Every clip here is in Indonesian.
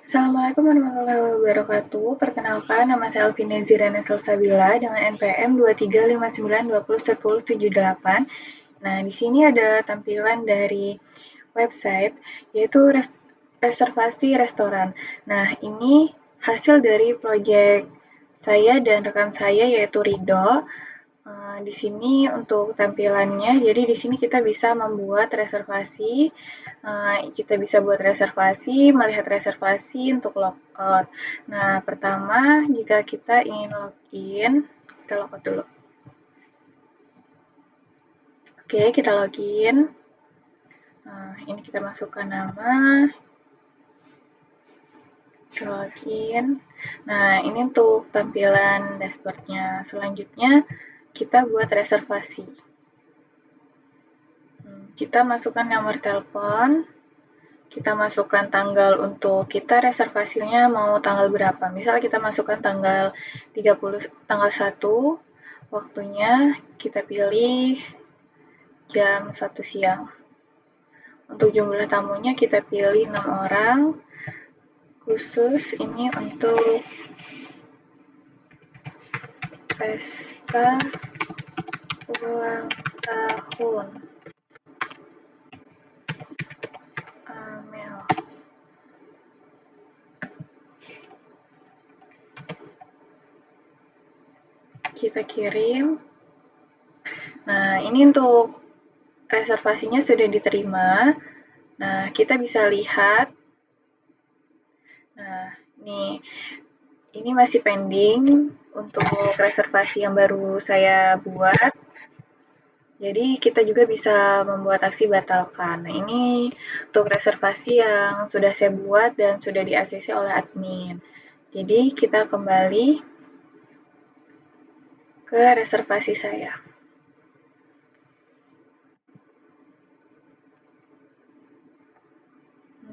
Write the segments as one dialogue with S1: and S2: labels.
S1: Assalamualaikum warahmatullahi wabarakatuh. Perkenalkan, nama saya Alvina Zirana Salsabila dengan NPM 2359201078. Nah, di sini ada tampilan dari website, yaitu reservasi restoran. Nah, ini hasil dari proyek saya dan rekan saya, yaitu Rido. Di sini untuk tampilannya, jadi di sini kita bisa membuat reservasi, kita bisa buat reservasi, melihat reservasi untuk logout. Nah, pertama jika kita ingin login, kita logout dulu. Oke, kita login. Nah, ini kita masukkan nama, kita login. Nah, ini untuk tampilan dashboardnya. Selanjutnya, kita buat reservasi. Kita masukkan nomor telepon, kita masukkan tanggal untuk kita reservasinya mau tanggal berapa. Misal kita masukkan tanggal 1, waktunya kita pilih jam 1 siang. Untuk jumlah tamunya kita pilih 6 orang. Khusus ini untuk pesta ulang tahun. Amel. Kita kirim. Nah, ini untuk reservasinya sudah diterima. Nah, kita bisa lihat. Nah, ini masih pending untuk reservasi yang baru saya buat. Jadi kita juga bisa membuat aksi batalkan. Nah, ini untuk reservasi yang sudah saya buat dan sudah di-ACC oleh admin. Jadi kita kembali ke reservasi saya.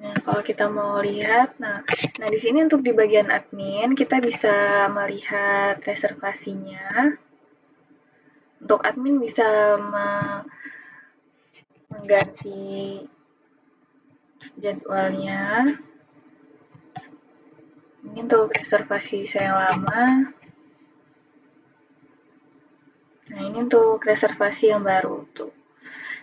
S1: Nah, kalau kita mau lihat, nah di sini untuk di bagian admin kita bisa melihat reservasinya. Untuk admin bisa mengganti jadwalnya. Ini untuk reservasi saya yang lama. Nah, ini untuk reservasi yang baru tuh.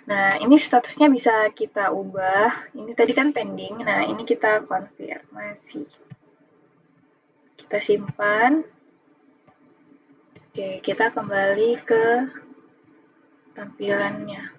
S1: Nah, ini statusnya bisa kita ubah. Ini tadi kan pending. Nah, ini kita konfirmasi. Kita simpan. Oke, kita kembali ke tampilannya.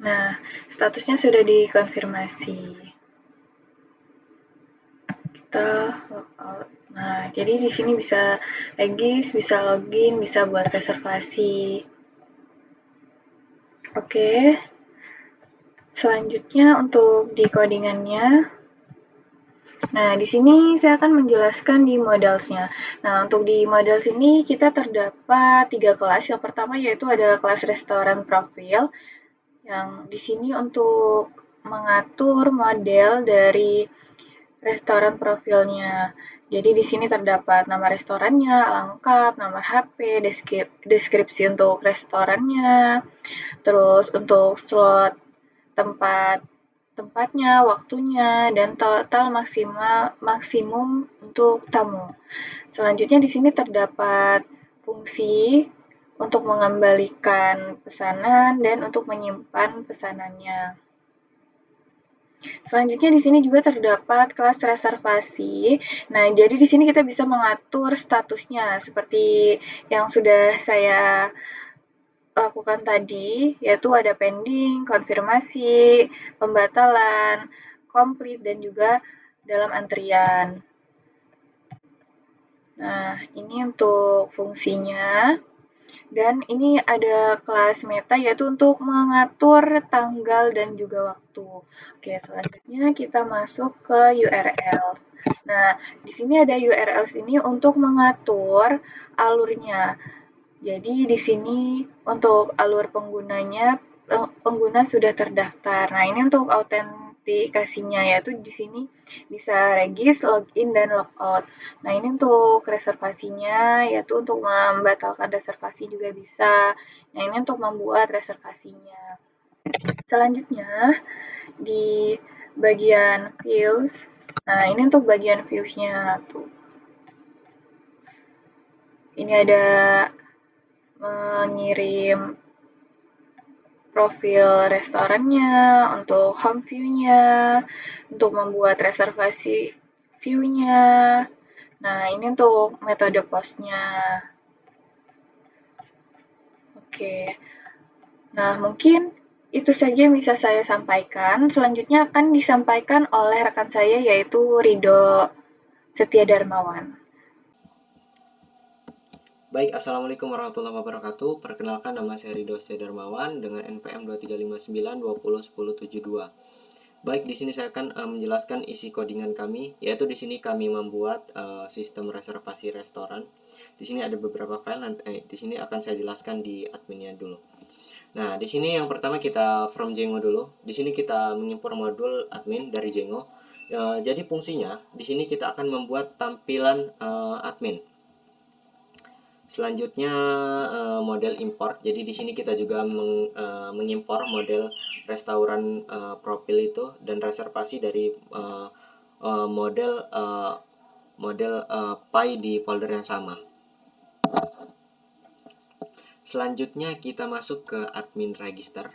S1: Nah, statusnya sudah dikonfirmasi. Kita logout. Nah, jadi di sini bisa regis, bisa login, bisa buat reservasi. Oke. Selanjutnya untuk di codingannya. Nah, di sini saya akan menjelaskan di modals-nya. Nah, untuk di modals ini kita terdapat 3 kelas. Yang pertama yaitu ada kelas restoran profil. Yang di sini untuk mengatur model dari restoran profilnya. Jadi di sini terdapat nama restorannya, lengkap, nomor HP, deskripsi untuk restorannya, terus untuk slot tempatnya, waktunya, dan total maksimum untuk tamu. Selanjutnya di sini terdapat fungsi untuk mengembalikan pesanan dan untuk menyimpan pesanannya. Selanjutnya di sini juga terdapat kelas reservasi. Nah, jadi di sini kita bisa mengatur statusnya seperti yang sudah saya lakukan tadi, yaitu ada pending, konfirmasi, pembatalan, komplit, dan juga dalam antrian. Nah, ini untuk fungsinya. Dan ini ada kelas meta, yaitu untuk mengatur tanggal dan juga waktu. Oke, selanjutnya kita masuk ke URL. Nah, di sini ada URL ini untuk mengatur alurnya. Jadi di sini untuk alur pengguna sudah terdaftar. Nah, ini untuk aplikasinya, yaitu di sini bisa regis, login, dan logout. Nah, ini untuk reservasinya, yaitu untuk membatalkan reservasi juga bisa. Nah, ini untuk membuat reservasinya. Selanjutnya, di bagian views, nah ini untuk bagian views-nya tuh. Ini ada mengirim profil restorannya, untuk home view-nya, untuk membuat reservasi view-nya. Nah, ini untuk metode post-nya. Oke. Nah, mungkin itu saja yang bisa saya sampaikan. Selanjutnya akan disampaikan oleh rekan saya, yaitu Ridho Setia Darmawan.
S2: Baik, Assalamualaikum warahmatullahi wabarakatuh. Perkenalkan, nama saya Ridho Setia Darmawan dengan NPM 2359201072. Baik, di sini saya akan menjelaskan isi codingan kami, yaitu di sini kami membuat sistem reservasi restoran. Di sini ada beberapa file, di sini akan saya jelaskan di adminnya dulu. Nah, di sini yang pertama kita from Django dulu. Di sini kita mengimpor modul admin dari Django. Jadi fungsinya di sini kita akan membuat tampilan admin. Selanjutnya model import. Jadi di sini kita juga mengimpor model restoran profil itu dan reservasi dari model Pi di folder yang sama. Selanjutnya kita masuk ke admin register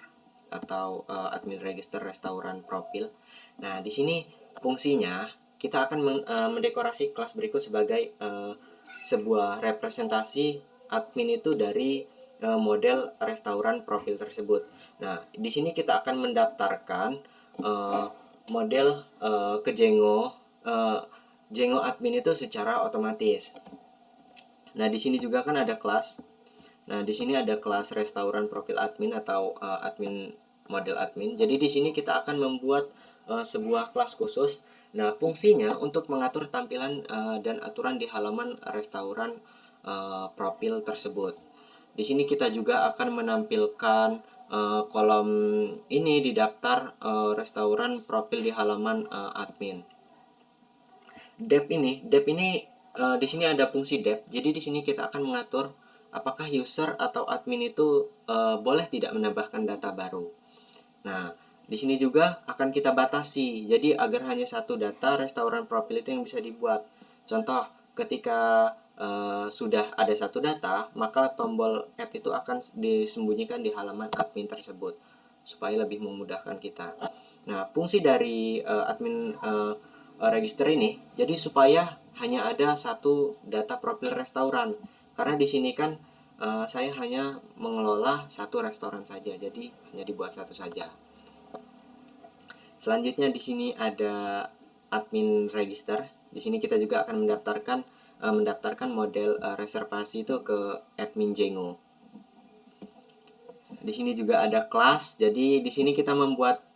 S2: atau admin register restoran profil. Nah, di sini fungsinya kita akan mendekorasi kelas berikut sebagai sebuah representasi admin itu dari model restoran profil tersebut. Nah, di sini kita akan mendaftarkan model ke Django admin itu secara otomatis. Nah, di sini juga kan ada kelas. Nah, di sini ada kelas restoran profil admin atau admin model admin. Jadi di sini kita akan membuat sebuah kelas khusus. Nah, fungsinya untuk mengatur tampilan dan aturan di halaman restoran profil tersebut. Di sini kita juga akan menampilkan kolom ini di daftar restoran profil di halaman admin. Dep ini di sini ada fungsi dep. Jadi di sini kita akan mengatur apakah user atau admin itu boleh tidak menambahkan data baru. Nah, di sini juga akan kita batasi. Jadi agar hanya satu data restoran profil itu yang bisa dibuat. Contoh, ketika sudah ada satu data, maka tombol add itu akan disembunyikan di halaman admin tersebut supaya lebih memudahkan kita. Nah, fungsi dari admin register ini jadi supaya hanya ada satu data profil restoran. Karena di sini kan saya hanya mengelola satu restoran saja, jadi hanya dibuat satu saja. Selanjutnya di sini ada admin register. Di sini kita juga akan mendaftarkan model reservasi itu ke admin Django. Di sini juga ada kelas. Jadi di sini kita membuat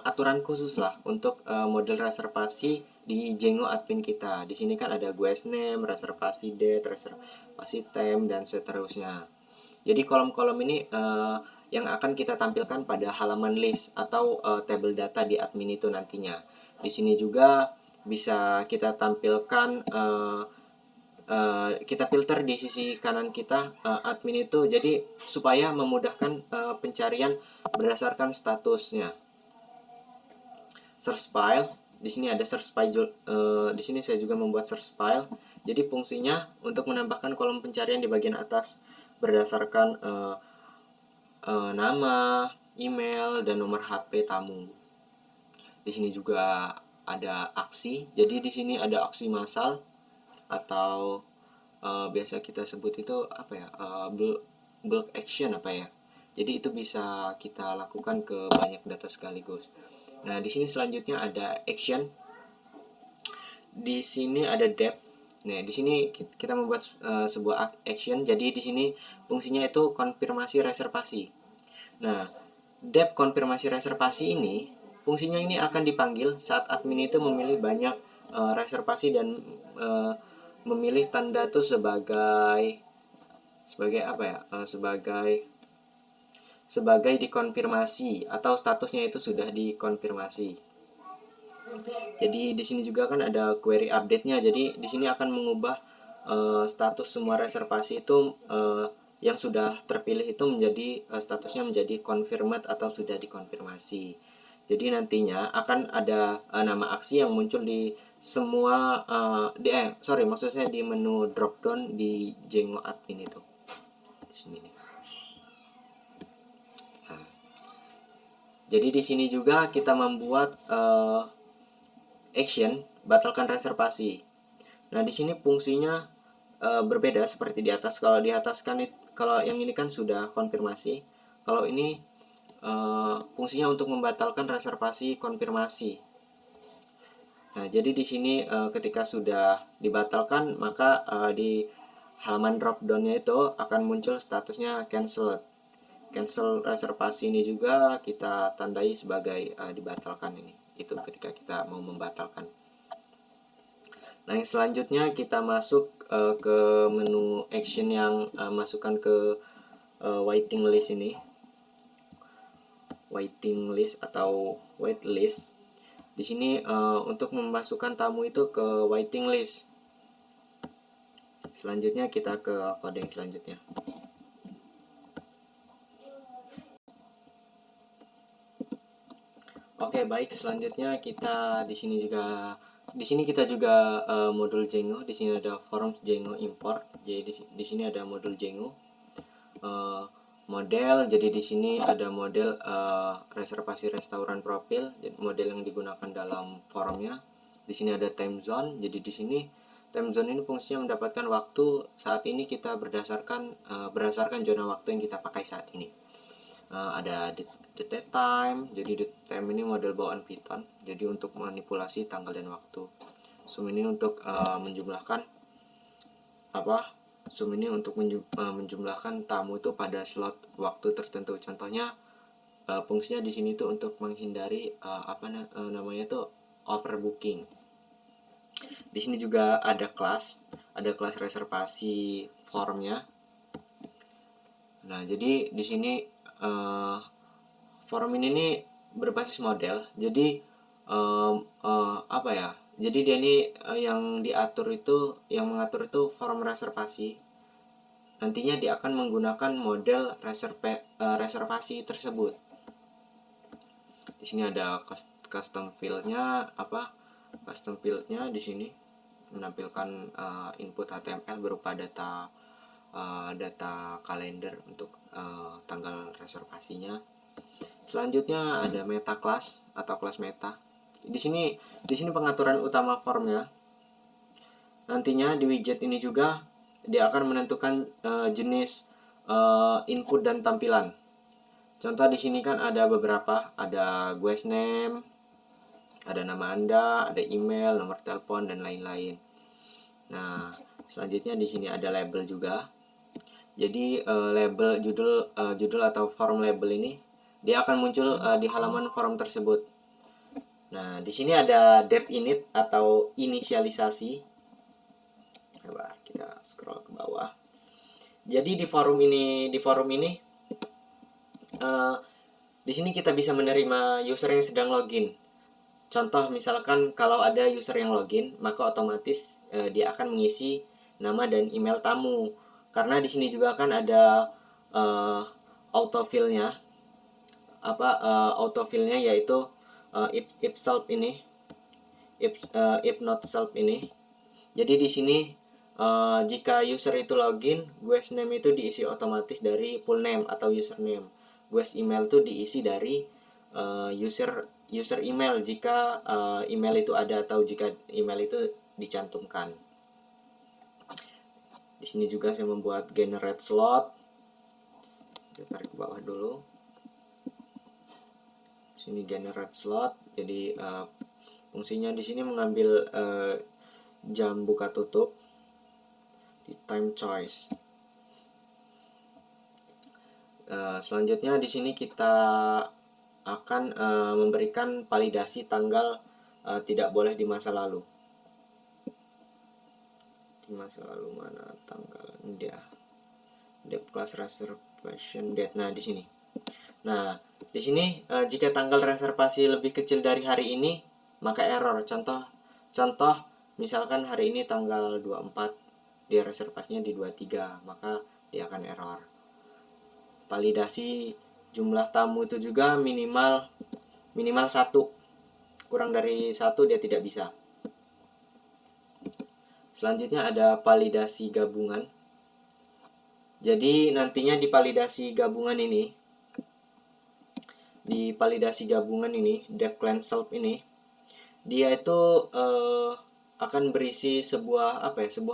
S2: aturan khusus lah untuk model reservasi di Django admin kita. Di sini kan ada guest name, reservasi date, reservasi time, dan seterusnya. Jadi kolom-kolom ini yang akan kita tampilkan pada halaman list atau table data di admin itu nantinya. Di sini juga bisa kita tampilkan kita filter di sisi kanan kita admin itu, jadi supaya memudahkan pencarian berdasarkan statusnya. Search file, di sini ada search file. Di sini saya juga membuat search file. Jadi fungsinya untuk menambahkan kolom pencarian di bagian atas berdasarkan nama, email, dan nomor HP tamu. Di sini juga ada aksi. Jadi di sini ada aksi massal atau biasa kita sebut itu apa ya, bulk action apa ya. Jadi itu bisa kita lakukan ke banyak data sekaligus. Nah, di sini selanjutnya ada action. Di sini ada depth. Nah, di sini kita membuat sebuah action. Jadi di sini fungsinya itu konfirmasi reservasi. Nah, depth konfirmasi reservasi ini fungsinya ini akan dipanggil saat admin itu memilih banyak reservasi dan memilih tanda itu sebagai apa ya, sebagai sebagai dikonfirmasi atau statusnya itu sudah dikonfirmasi. Jadi di sini juga kan ada query update-nya. Jadi di sini akan mengubah status semua reservasi itu yang sudah terpilih itu menjadi statusnya menjadi confirmed atau sudah dikonfirmasi. Jadi nantinya akan ada nama aksi yang muncul di semua maksudnya di menu dropdown di Django admin itu. Di sini nih. Nah, jadi di sini juga kita membuat action batalkan reservasi. Nah, di sini fungsinya berbeda seperti di atas. Kalau di atas kan kalau yang ini kan sudah konfirmasi. Kalau ini fungsinya untuk membatalkan reservasi konfirmasi. Nah, jadi di sini ketika sudah dibatalkan, maka di halaman drop-down-nya itu akan muncul statusnya cancelled. Cancel reservasi ini juga kita tandai sebagai dibatalkan ini. Itu ketika kita mau membatalkan. Nah, yang selanjutnya kita masuk ke menu action yang masukkan ke waiting list ini. Waiting list atau wait list. Di sini untuk memasukkan tamu itu ke waiting list. Selanjutnya kita ke kode yang selanjutnya. Oke, baik. Selanjutnya kita di sini kita juga modul Django. Di sini ada forms Django import. Jadi di sini ada modul Django. Model. Jadi di sini ada model reservasi restoran profil. Jadi model yang digunakan dalam formnya. Di sini ada time zone. Jadi di sini time zone ini fungsinya mendapatkan waktu saat ini kita berdasarkan zona waktu yang kita pakai saat ini. Ada date time. Jadi date time ini model bawaan Python. Jadi untuk manipulasi tanggal dan waktu. Zoom ini untuk menjumlahkan Zoom ini untuk menjumlahkan tamu itu pada slot waktu tertentu. Contohnya fungsinya di sini tuh untuk menghindari namanya tuh overbooking. Di sini juga ada kelas reservasi formnya. Nah, jadi di sini form ini nih berbasis model. Jadi jadi dia ini yang mengatur itu form reservasi. Nantinya dia akan menggunakan model reservasi tersebut. Di sini ada custom field-nya custom field-nya di sini menampilkan input HTML berupa data kalender untuk tanggal reservasinya. Selanjutnya ada meta class atau kelas meta. Di sini pengaturan utama formnya. Nantinya di widget ini juga dia akan menentukan jenis input dan tampilan. Contoh di sini kan ada beberapa, ada guest name, ada nama Anda, ada email, nomor telepon dan lain-lain. Nah, selanjutnya di sini ada label juga. Jadi label judul atau form label ini dia akan muncul di halaman form tersebut. Nah, di sini ada dev init atau inisialisasi. Coba kita scroll ke bawah. Jadi di forum ini di sini kita bisa menerima user yang sedang login. Contoh misalkan kalau ada user yang login, maka otomatis dia akan mengisi nama dan email tamu. Karena di sini juga kan ada autofill-nya. Autofill-nya yaitu if self ini, if not self ini. Jadi di sini jika user itu login, guest name itu diisi otomatis dari full name atau username. Guest email itu diisi dari user email jika email itu ada atau jika email itu dicantumkan. Di sini juga saya membuat generate slot. Kita tarik ke bawah dulu. Di sini generate slot. Jadi fungsinya di sini mengambil jam buka tutup di time choice. Selanjutnya di sini kita akan memberikan validasi tanggal tidak boleh di masa lalu. Di masa lalu mana tanggal dia? Dep class reservation date. Nah, di sini. Nah, di sini jika tanggal reservasi lebih kecil dari hari ini, maka error. Contoh misalkan hari ini tanggal 24, dia reservasinya di 23, maka dia akan error. Validasi jumlah tamu itu juga minimal minimal 1. Kurang dari 1 dia tidak bisa. Selanjutnya ada validasi gabungan. Jadi nantinya di validasi gabungan ini, dev client self ini, dia itu akan berisi sebuah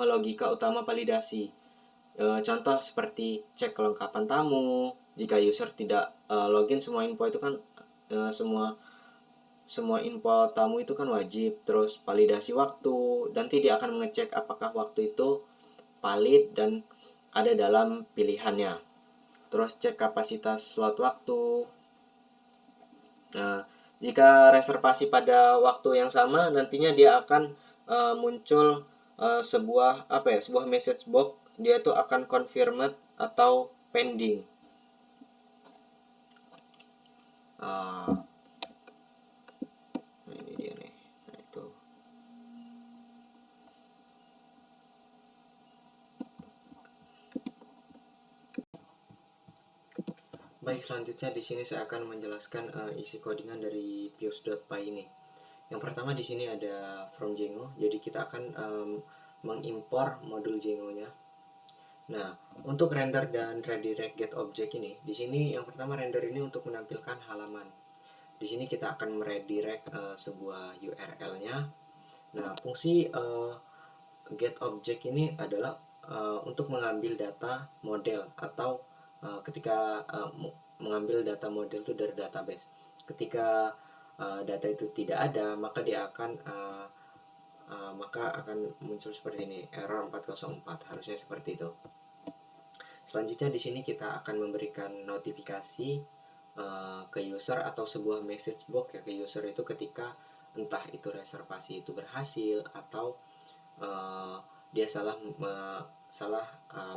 S2: logika utama validasi. Contoh seperti cek kelengkapan tamu. Jika user tidak login, semua info itu kan semua info tamu itu kan wajib. Terus validasi waktu, nanti dia akan mengecek apakah waktu itu valid dan ada dalam pilihannya. Terus cek kapasitas slot waktu. Nah, jika reservasi pada waktu yang sama, nantinya dia akan muncul sebuah message box. Dia itu akan confirmed atau pending. Nah, ini dia nih. Nah, itu. Baik, selanjutnya di sini saya akan menjelaskan isi codingan dari Pius.py ini. Yang pertama di sini ada from Django. Jadi kita akan mengimpor modul Django-nya. Nah, untuk render dan redirect get object ini, di sini yang pertama render ini untuk menampilkan halaman. Di sini kita akan meredirect sebuah URL-nya. Nah, fungsi get object ini adalah untuk mengambil data model atau ketika mengambil data model itu dari database. Ketika data itu tidak ada, maka dia akan muncul seperti ini, error 404, harusnya seperti itu. Selanjutnya di sini kita akan memberikan notifikasi ke user atau sebuah message box ya ke user itu ketika entah itu reservasi itu berhasil atau dia salah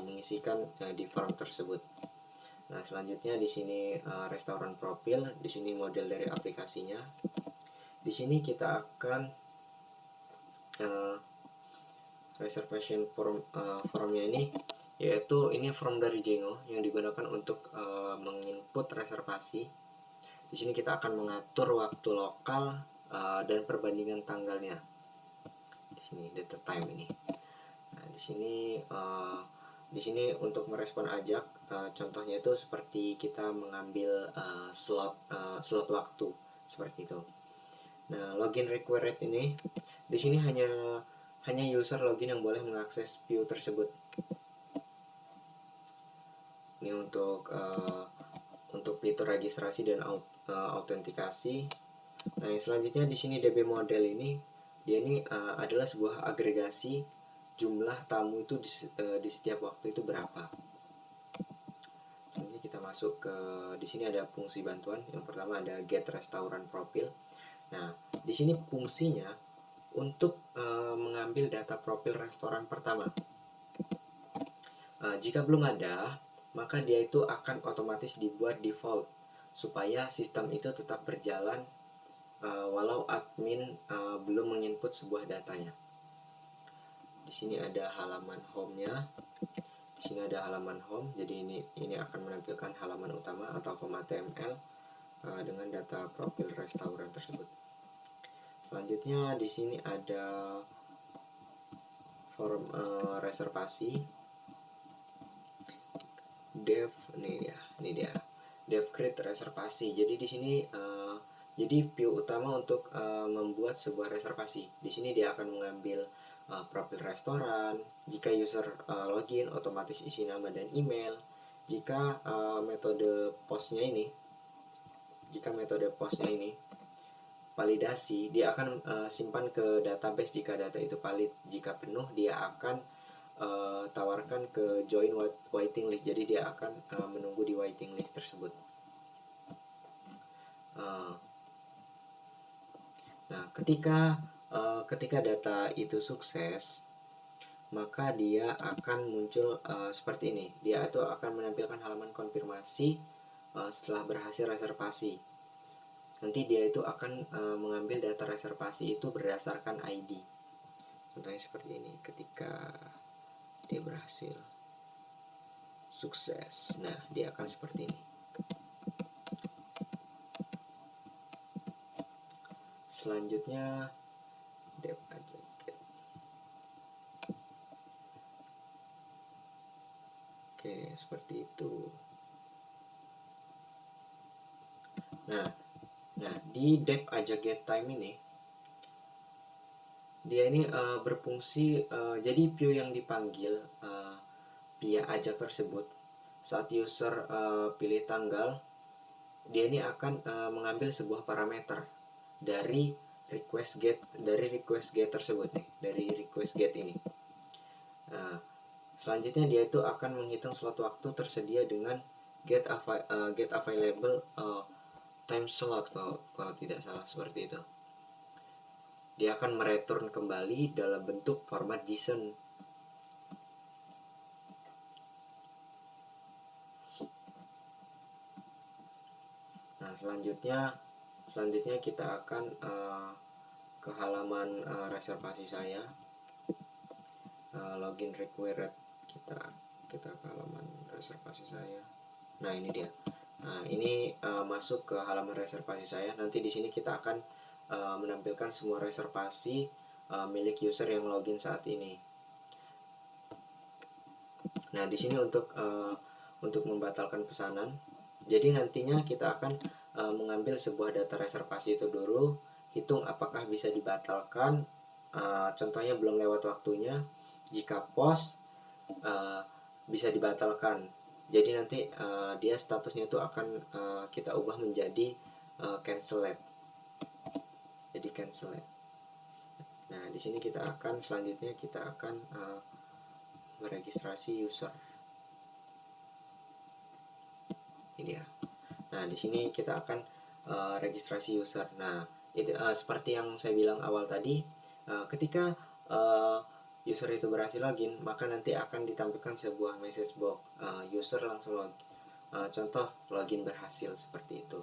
S2: mengisikan di form tersebut. Nah, selanjutnya di sini restoran profil, di sini model dari aplikasinya. Di sini kita akan reservation formnya ini, yaitu ini form dari Django yang digunakan untuk menginput reservasi. Di sini kita akan mengatur waktu lokal dan perbandingan tanggalnya. Di sini data time ini. Nah, di sini untuk merespon ajak, contohnya itu seperti kita mengambil slot waktu seperti itu. Nah, login required ini di sini hanya user login yang boleh mengakses view tersebut. Ini untuk fitur registrasi dan autentikasi. Nah, yang selanjutnya di sini DB model ini, dia ini adalah sebuah agregasi jumlah tamu itu di setiap waktu itu berapa. Selanjutnya kita masuk ke di sini ada fungsi bantuan. Yang pertama ada get restaurant profile. Nah, di sini fungsinya untuk mengambil data profil restoran pertama. Jika belum ada, maka dia itu akan otomatis dibuat default supaya sistem itu tetap berjalan walau admin belum menginput sebuah datanya. Di sini ada halaman home-nya. Di sini ada halaman home. Jadi ini akan menampilkan halaman utama atau HTML dengan data profil restoran tersebut. Selanjutnya di sini ada form reservasi. Ini dia dev create reservasi. Jadi di sini jadi view utama untuk membuat sebuah reservasi. Di sini dia akan mengambil profil restoran. Jika user login, otomatis isi nama dan email. Jika metode postnya ini validasi, dia akan simpan ke database jika data itu valid. Jika penuh, dia akan tawarkan ke join waiting list. Jadi dia akan menunggu di waiting list tersebut. Nah, ketika data itu sukses, maka dia akan muncul seperti ini. Dia itu akan menampilkan halaman konfirmasi setelah berhasil reservasi. Nanti dia itu akan mengambil data reservasi itu berdasarkan ID. Contohnya seperti ini, ketika dia berhasil sukses, nah dia akan seperti ini. Selanjutnya dev aja. Oke, seperti itu. Nah di dev aja get time ini, dia ini berfungsi, jadi view yang dipanggil via ajak tersebut saat user pilih tanggal, dia ini akan mengambil sebuah parameter dari request get tersebut nih, dari request get ini. Nah, selanjutnya dia itu akan menghitung slot waktu tersedia dengan get available time slot, kalau tidak salah seperti itu. Dia akan mereturn kembali dalam bentuk format JSON. Nah, selanjutnya kita akan ke halaman reservasi saya. Login required, kita ke halaman reservasi saya. Nah, ini dia. Nah, ini masuk ke halaman reservasi saya. Nanti di sini kita akan menampilkan semua reservasi milik user yang login saat ini. Nah, di sini untuk membatalkan pesanan. Jadi nantinya kita akan mengambil sebuah data reservasi itu dulu, hitung apakah bisa dibatalkan. Contohnya belum lewat waktunya. Jika pos bisa dibatalkan. Jadi nanti dia statusnya itu akan kita ubah menjadi canceled. Jadi canceled. Nah, di sini selanjutnya kita akan meregistrasi user. Ini dia. Nah, di sini kita akan registrasi user. Nah, itu seperti yang saya bilang awal tadi, ketika user itu berhasil login, maka nanti akan ditampilkan sebuah message box, user langsung login. Contoh login berhasil seperti itu.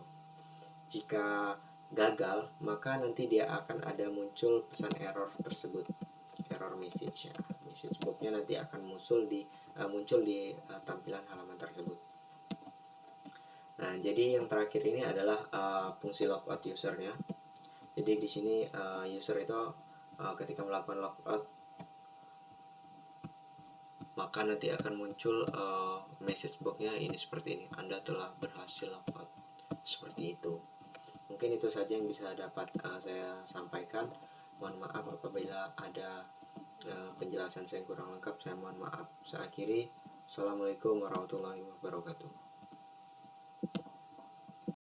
S2: Jika gagal, maka nanti dia akan ada muncul pesan error tersebut, error message ya. Message box-nya nanti akan muncul di tampilan halaman tersebut. Nah, jadi yang terakhir ini adalah fungsi logout usernya. Jadi di sini user itu ketika melakukan logout, maka nanti akan muncul message box-nya ini seperti ini, Anda telah berhasil logout, seperti itu. Mungkin itu saja yang bisa dapat saya sampaikan. Mohon maaf apabila ada penjelasan saya kurang lengkap, saya mohon maaf. Saya akhiri. Assalamualaikum warahmatullahi wabarakatuh.